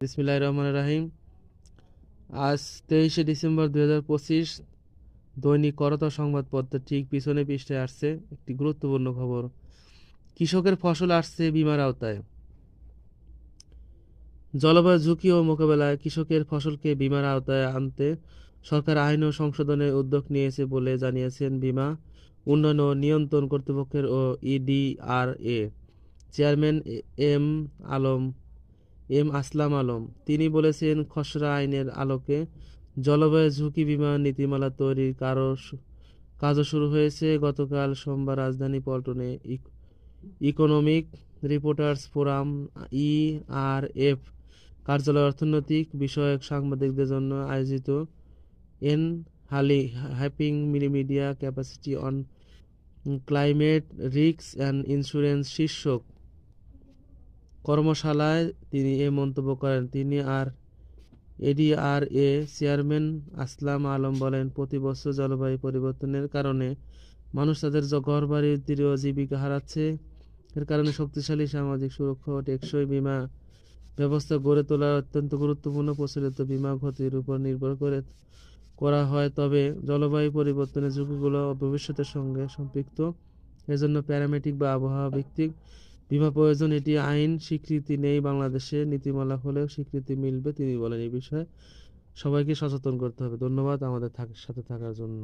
বিসমিল্লাহির রহমানির রহিম। আজ 23শে ডিসেম্বর 2025। দৈনিক করতোয়া সংবাদপত্রের ঠিক পিছনে পৃষ্ঠায় আসছে একটি গুরুত্বপূর্ণ খবর। কৃষকের ফসল আসছে বীমার আওতায়। জলবায়ু ঝুঁকি ও মোকাবেলায় কৃষকের ফসলকে বীমার আওতায় আনতে সরকার আইন ও সংশোধনের উদ্যোগ নিয়েছে বলে জানিয়েছেন বীমা উন্নয়ন ও নিয়ন্ত্রণ কর্তৃপক্ষের ও ইডিআরএ চেয়ারম্যান আলম আসলাম আলম। তিনি বলেছেন, খসড়া আইনের আলোকে জলবায়ু ঝুঁকি বীমা নীতিমালা তৈরির কাজও শুরু হয়েছে। গতকাল সোমবার রাজধানী পল্টনে ইকোনমিক রিপোর্টার্স ফোরাম ইআরএফ কার্যালয়ে অর্থনৈতিক বিষয়ক সাংবাদিকদের জন্য আয়োজিত হ্যাপিং media capacity on climate risk and insurance শীর্ষক কর্মশালায় তিনি এ মন্তব্য করেন। তিনি এডিআরএ চেয়ারম্যান আসলাম আলম বলেন, প্রতি বছর জলবায়ু পরিবর্তনের কারণে মানুষ তাদের ঘরবাড়ি, দৃঢ় জীবিকা হারাচ্ছে। এর কারণে শক্তিশালী সামাজিক সুরক্ষা ও টেকসই বীমা ব্যবস্থা গড়ে তোলা অত্যন্ত গুরুত্বপূর্ণ। প্রচলিত বীমা ক্ষতির উপর নির্ভর করা হয়, তবে জলবায়ু পরিবর্তনের ঝুঁকিগুলো ভবিষ্যতের সঙ্গে সম্পৃক্ত। এজন্য প্যারামেট্রিক বা আবহাওয়া ভিত্তিক বীমা প্রয়োজন। এটি আইন স্বীকৃতি নেই বাংলাদেশে, নীতিমালা হলেও স্বীকৃতি মিলবে। তিনি বলেন, এই বিষয়ে সবাইকে সচেতন করতে হবে। ধন্যবাদ আমাদের সাথে থাকার জন্য।